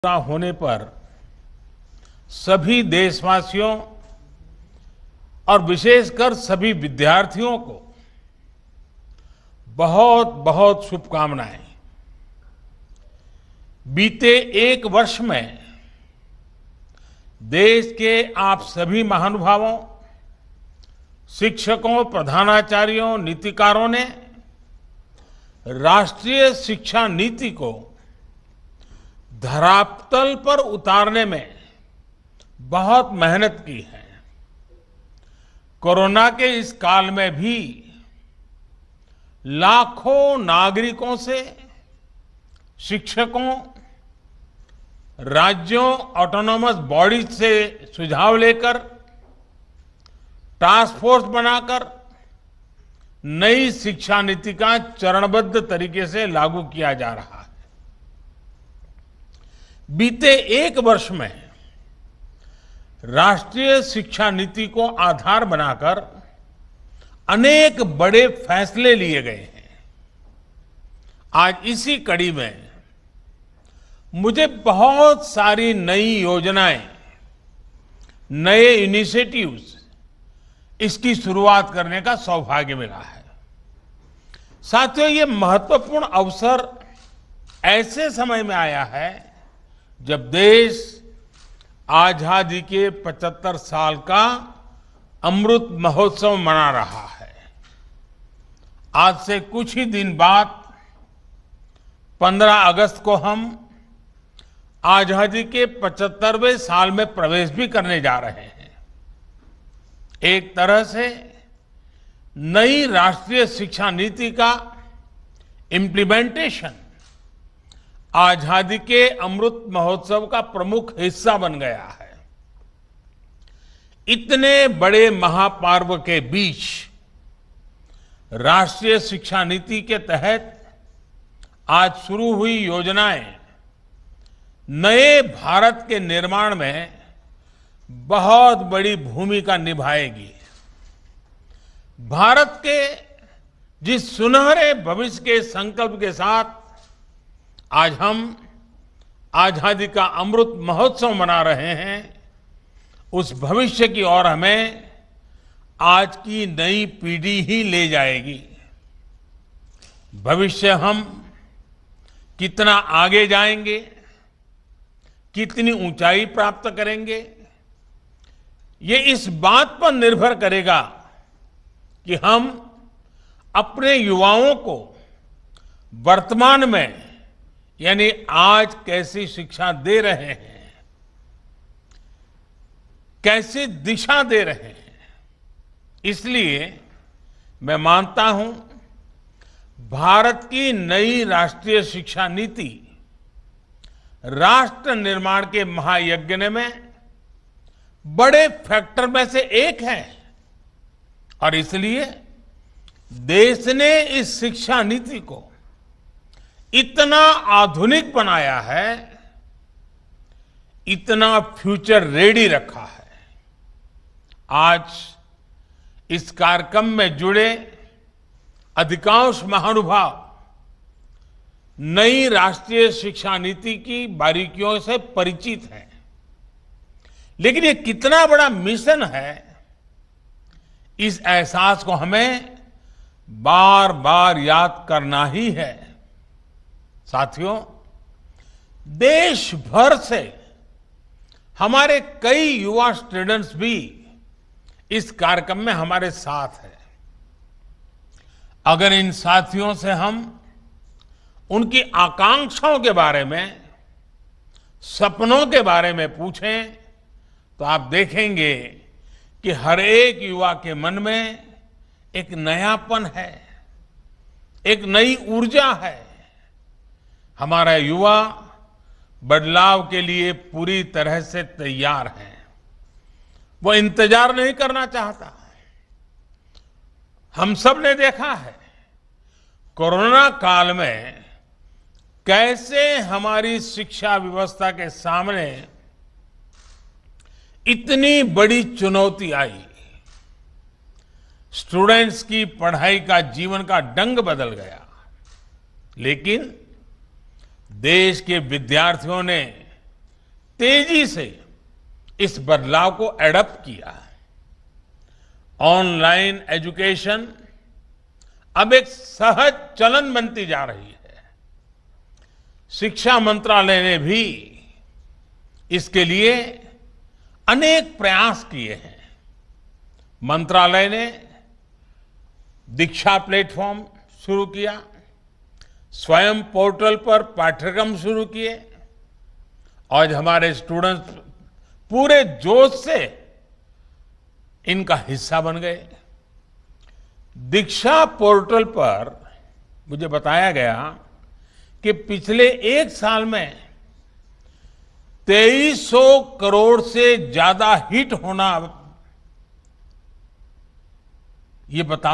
पूरा होने पर सभी देशवासियों और विशेषकर सभी विद्यार्थियों को बहुत बहुत शुभकामनाएं। बीते एक वर्ष में देश के आप सभी महानुभावों, शिक्षकों, प्रधानाचार्यों, नीतिकारों ने राष्ट्रीय शिक्षा नीति को धरातल पर उतारने में बहुत मेहनत की है। कोरोना के इस काल में भी लाखों नागरिकों से, शिक्षकों, राज्यों, ऑटोनोमस बॉडीज से सुझाव लेकर टास्क फोर्स बनाकर नई शिक्षा नीति का चरणबद्ध तरीके से लागू किया जा रहा है। बीते एक वर्ष में राष्ट्रीय शिक्षा नीति को आधार बनाकर अनेक बड़े फैसले लिए गए हैं। आज इसी कड़ी में मुझे बहुत सारी नई योजनाएं, नए इनिशिएटिव्स, इसकी शुरुआत करने का सौभाग्य मिला है। साथियों, ये महत्वपूर्ण अवसर ऐसे समय में आया है जब देश आजादी के 75 साल का अमृत महोत्सव मना रहा है। आज से कुछ ही दिन बाद 15 अगस्त को हम आजादी के 75वें साल में प्रवेश भी करने जा रहे हैं। एक तरह से नई राष्ट्रीय शिक्षा नीति का इम्प्लीमेंटेशन आजादी के अमृत महोत्सव का प्रमुख हिस्सा बन गया है। इतने बड़े महापर्व के बीच राष्ट्रीय शिक्षा नीति के तहत आज शुरू हुई योजनाएं नए भारत के निर्माण में बहुत बड़ी भूमिका निभाएगी। भारत के जिस सुनहरे भविष्य के संकल्प के साथ आज हम आजादी का अमृत महोत्सव मना रहे हैं, उस भविष्य की ओर हमें आज की नई पीढ़ी ही ले जाएगी। भविष्य हम कितना आगे जाएंगे, कितनी ऊंचाई प्राप्त करेंगे, ये इस बात पर निर्भर करेगा कि हम अपने युवाओं को वर्तमान में यानी आज कैसी शिक्षा दे रहे हैं, कैसी दिशा दे रहे हैं। इसलिए मैं मानता हूं भारत की नई राष्ट्रीय शिक्षा नीति राष्ट्र निर्माण के महायज्ञ में बड़े फैक्टर में से एक है और इसलिए देश ने इस शिक्षा नीति को इतना आधुनिक बनाया है, इतना फ्यूचर रेडी रखा है। आज इस कार्यक्रम में जुड़े अधिकांश महानुभाव नई राष्ट्रीय शिक्षा नीति की बारीकियों से परिचित हैं, लेकिन ये कितना बड़ा मिशन है, इस एहसास को हमें बार बार याद करना ही है। साथियों, देश भर से हमारे कई युवा स्टूडेंट्स भी इस कार्यक्रम में हमारे साथ हैं। अगर इन साथियों से हम उनकी आकांक्षाओं के बारे में, सपनों के बारे में पूछें तो आप देखेंगे कि हर एक युवा के मन में एक नयापन है, एक नई ऊर्जा है। हमारा युवा बदलाव के लिए पूरी तरह से तैयार है। वो इंतजार नहीं करना चाहता। हम सब ने देखा है कोरोना काल में कैसे हमारी शिक्षा व्यवस्था के सामने इतनी बड़ी चुनौती आई। स्टूडेंट्स की पढ़ाई का, जीवन का ढंग बदल गया, लेकिन देश के विद्यार्थियों ने तेजी से इस बदलाव को एडप्ट किया। ऑनलाइन एजुकेशन अब एक सहज चलन बनती जा रही है। शिक्षा मंत्रालय ने भी इसके लिए अनेक प्रयास किए हैं। मंत्रालय ने दीक्षा प्लेटफॉर्म शुरू किया, स्वयं पोर्टल पर पाठ्यक्रम शुरू किए और हमारे स्टूडेंट्स पूरे जोश से इनका हिस्सा बन गए। दीक्षा पोर्टल पर मुझे बताया गया कि पिछले एक साल में 2300 करोड़ से ज्यादा हिट होना ये बता